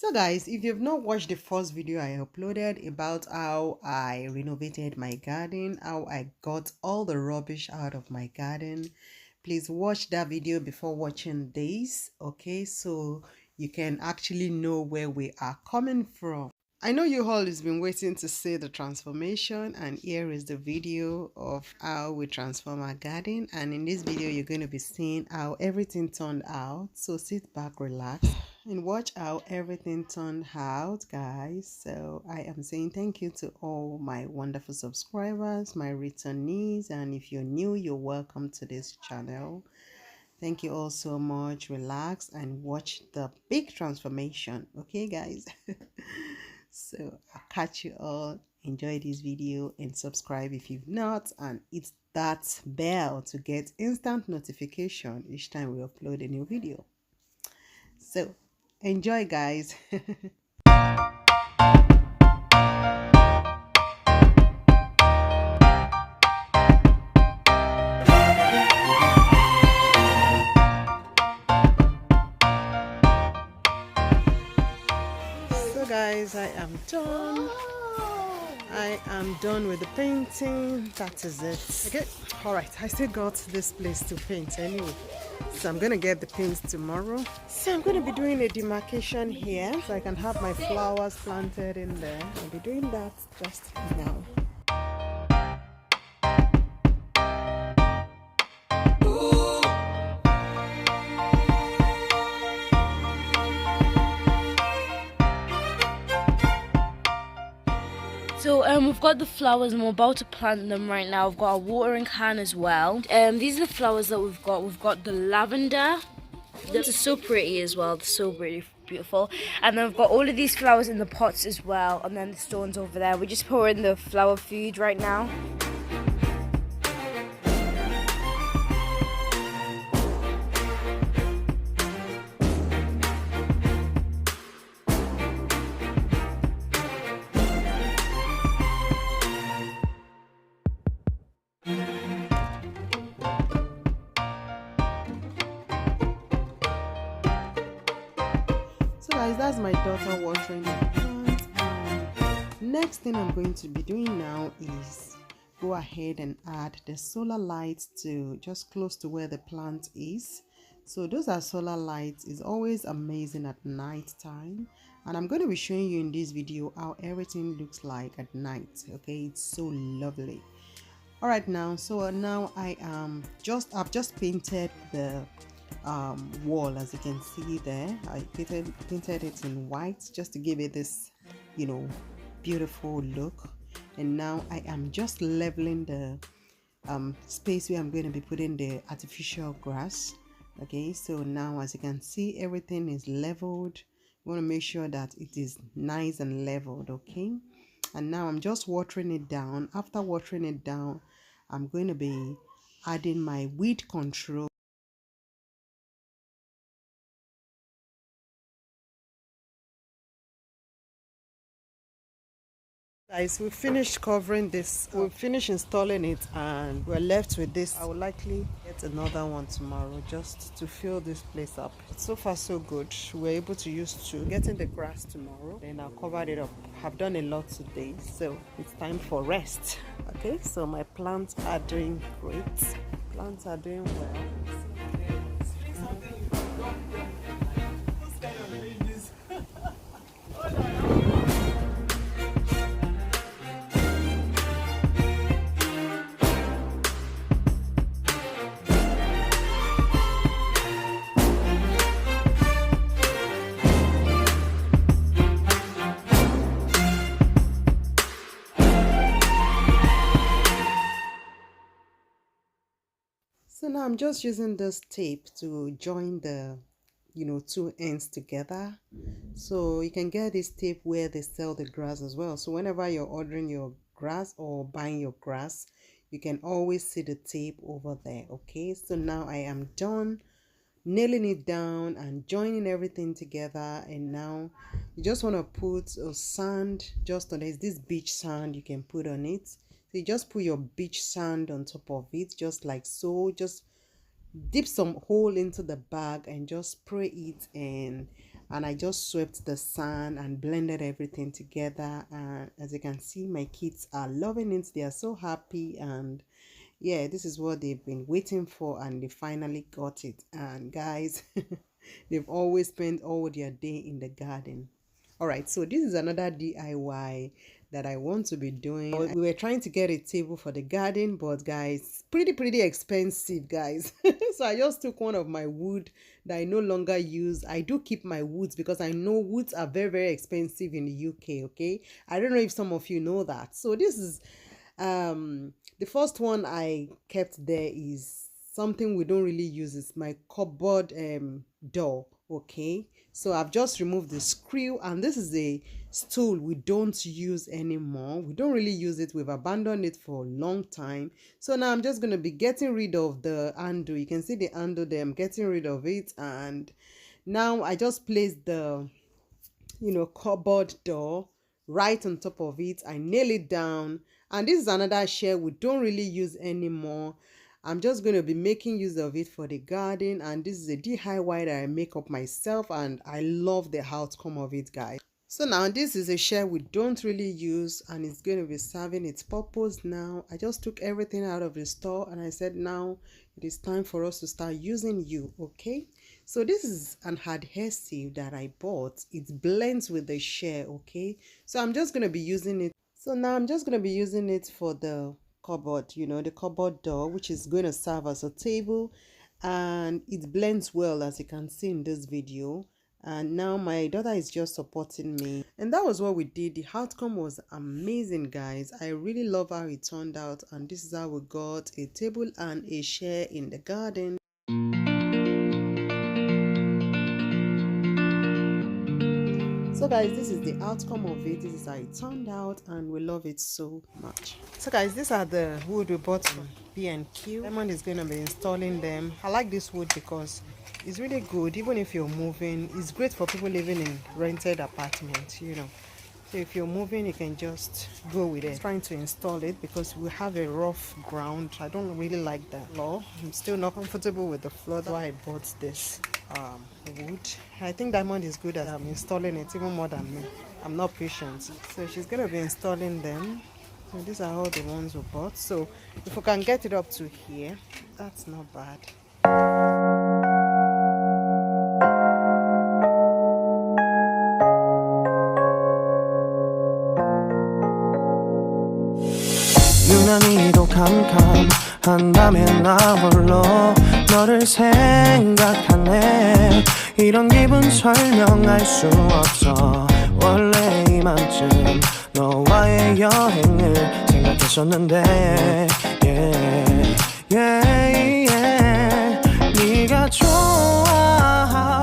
So guys, if you've not watched the first video I uploaded about how I renovated my garden, how I got all the rubbish out of my garden, please watch that video before watching this, okay? So you can actually know where we are coming from. I know you all has been waiting to see the transformation, and here is the video of how we transform our garden. And in this video you're going to be seeing how everything turned out. So sit back, relax, and watch how everything turned out, guys. So I am saying thank you to all my wonderful subscribers, my returnees, and if you're new, you're welcome to this channel. Thank you all so much. Relax and watch the big transformation, okay guys? So I'll catch you all. Enjoy this video and subscribe if you've not, and hit that bell to get instant notification each time we upload a new video. So enjoy, guys. So guys, I am done. I am done with the painting. That is it. Okay, all right, I still got this place to paint anyway, so I'm gonna get the paint tomorrow. So I'm gonna be doing a demarcation here so I can have my flowers planted in there. I'll be doing that just now. So we've got the flowers and we're about to plant them right now. We've got a watering can as well. These are the flowers that we've got. We've got the lavender. This is so pretty as well. They're so pretty, beautiful. And then we've got all of these flowers in the pots as well. And then the stones over there. We're just pouring the flower food right now. So guys, that's my daughter watering the plant. Next thing I'm going to be doing now is go ahead and add the solar lights to just close to where the plant is. So those are solar lights. It's always amazing at night time, and I'm going to be showing you in this video how everything looks like at night. Okay, it's so lovely. All right, now now I've just painted the wall. As you can see there, I painted it in white just to give it this, you know, beautiful look. And now I am just leveling the space where I'm going to be putting the artificial grass. Okay, so now as you can see, everything is leveled. You want to make sure that it is nice and leveled. Okay, and now I'm just watering it down. After watering it down, I'm going to be adding my weed control. Guys, we finished covering this. We finished installing it, and we're left with this. I will likely get another one tomorrow just to fill this place up. So far so good. We're able to use to getting the grass tomorrow. Then I'll cover it up. Have done a lot today, so it's time for rest. Okay, so my plants are doing great. Plants are doing well. So now I'm just using this tape to join the, you know, two ends together. So you can get this tape where they sell the grass as well. So whenever you're ordering your grass or buying your grass, you can always see the tape over there. Okay, so now I am done nailing it down and joining everything together. And now you just want to put a sand just on. There's this beach sand you can put on it. So you just put your beach sand on top of it, just like so. Just dip some hole into the bag and just spray it, and and I just swept the sand and blended everything together. And as you can see, my kids are loving it. They are so happy, and yeah, this is what they've been waiting for, and they finally got it. And guys, they've always spent all their day in the garden. All right, so this is another DIY that I want to be doing. We were trying to get a table for the garden, but guys, pretty expensive, guys. So I just took one of my wood that I no longer use. I do keep my woods because I know woods are very expensive in the UK. Okay, I don't know if some of you know that. So this is the first one I kept there is something we don't really use. It's my cupboard door. Okay, so I've just removed the screw, and this is a stool we don't use anymore. We don't really use it. We've abandoned it for a long time. So now I'm just going to be getting rid of the handle. You can see the handle there. I'm getting rid of it, and now I just placed the cupboard door right on top of it. I nail it down, and this is another chair we don't really use anymore. I'm just going to be making use of it for the garden, and this is a DIY that I make up myself, and I love the outcome of it, guys. So now this is a chair we don't really use, and it's going to be serving its purpose now. I just took everything out of the store, and I said now it is time for us to start using you. Okay, so this is an adhesive that I bought. It blends with the chair. Okay, so I'm just going to be using it. So now I'm just going to be using it for the cupboard, the cupboard door, which is going to serve as a table, and it blends well, as you can see in this video. And now my daughter is just supporting me, and that was what we did. The outcome was amazing, guys. I really love how it turned out, and this is how we got a table and a chair in the garden. So guys, this is the outcome of it. This is how it turned out, and we love it so much. So guys, these are the wood we bought from B&Q. Diamond is going to be installing them. I like this wood because it's really good. Even if you're moving, it's great for people living in rented apartments, So if you're moving, you can just go with it. I'm trying to install it because we have a rough ground. I don't really like the floor. I'm still not comfortable with the floor. That's why I bought this wood. I think Diamond is good at installing it even more than me. I'm not patient. So she's going to be installing them. So these are all the ones we bought. So if we can get it up to here, that's not bad. 유난히도 캄캄한다면 나 홀로 너를 생각하네. 이런 기분 설명할 수 없어. 원래 이맘쯤 너와의 여행을 생각했었는데 yeah, yeah, yeah. 네가 좋아하던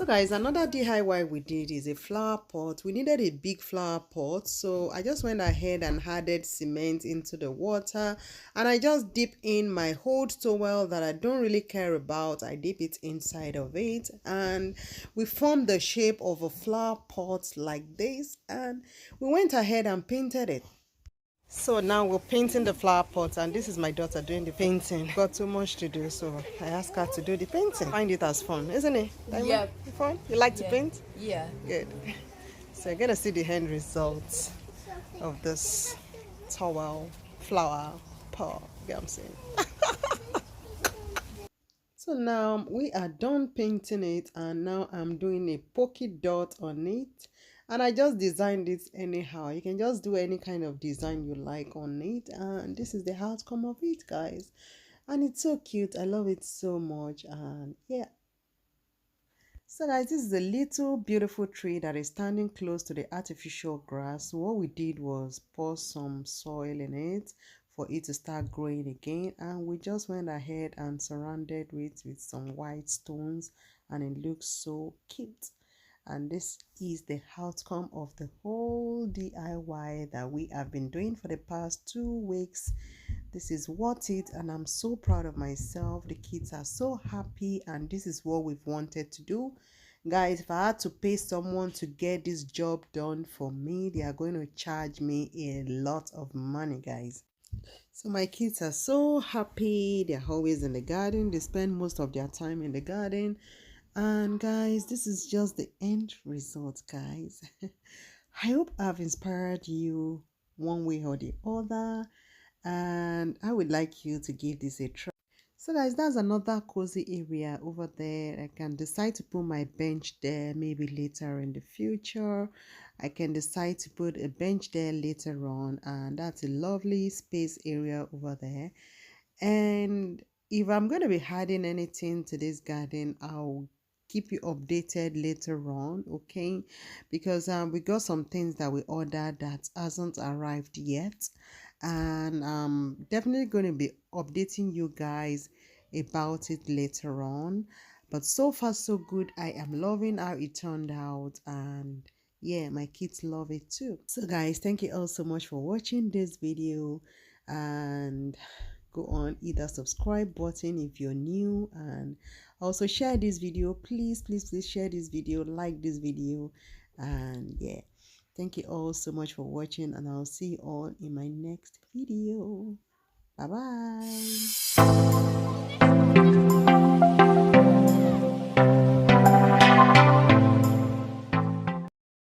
So guys, another DIY we did is a flower pot. We needed a big flower pot, so I just went ahead and added cement into the water, and I just dip in my old towel that I don't really care about. I dip it inside of it, and we formed the shape of a flower pot like this, and we went ahead and painted it. So now we're painting the flower pot, and this is my daughter doing the painting. Got too much to do, so I asked her to do the painting. Find it as fun, isn't it? Yeah. Fun? You like to paint? Yeah. Good. So you're gonna see the end result of this towel flower pot. You know what I'm saying? So now we are done painting it, and now I'm doing a polka dot on it. And I just designed it anyhow. You can just do any kind of design you like on it. And this is the outcome of it, guys. And it's so cute. I love it so much. And yeah. So guys, this is a little beautiful tree that is standing close to the artificial grass. What we did was pour some soil in it for it to start growing again. And we just went ahead and surrounded it with some white stones. And it looks so cute. And this is the outcome of the whole DIY that we have been doing for the past 2 weeks. This is worth it, and I'm so proud of myself. The kids are so happy, and this is what we've wanted to do. Guys, if I had to pay someone to get this job done for me, they are going to charge me a lot of money, guys. So my kids are so happy. They're always in the garden. They spend most of their time in the garden. And guys, this is just the end result, guys. I hope I've inspired you one way or the other, and I would like you to give this a try. So guys, that's another cozy area over there. I can decide to put my bench there maybe later in the future. I can decide to put a bench there later on, and that's a lovely space area over there. And if I'm going to be adding anything to this garden, I'll keep you updated later on, okay? Because we got some things that we ordered that hasn't arrived yet, and definitely going to be updating you guys about it later on. But so far so good. I am loving how it turned out, and yeah, my kids love it too. So guys, thank you all so much for watching this video, and go on, either subscribe button if you're new, and also share this video. Please share this video, like this video, and yeah, thank you all so much for watching, and I'll see you all in my next video. Bye bye.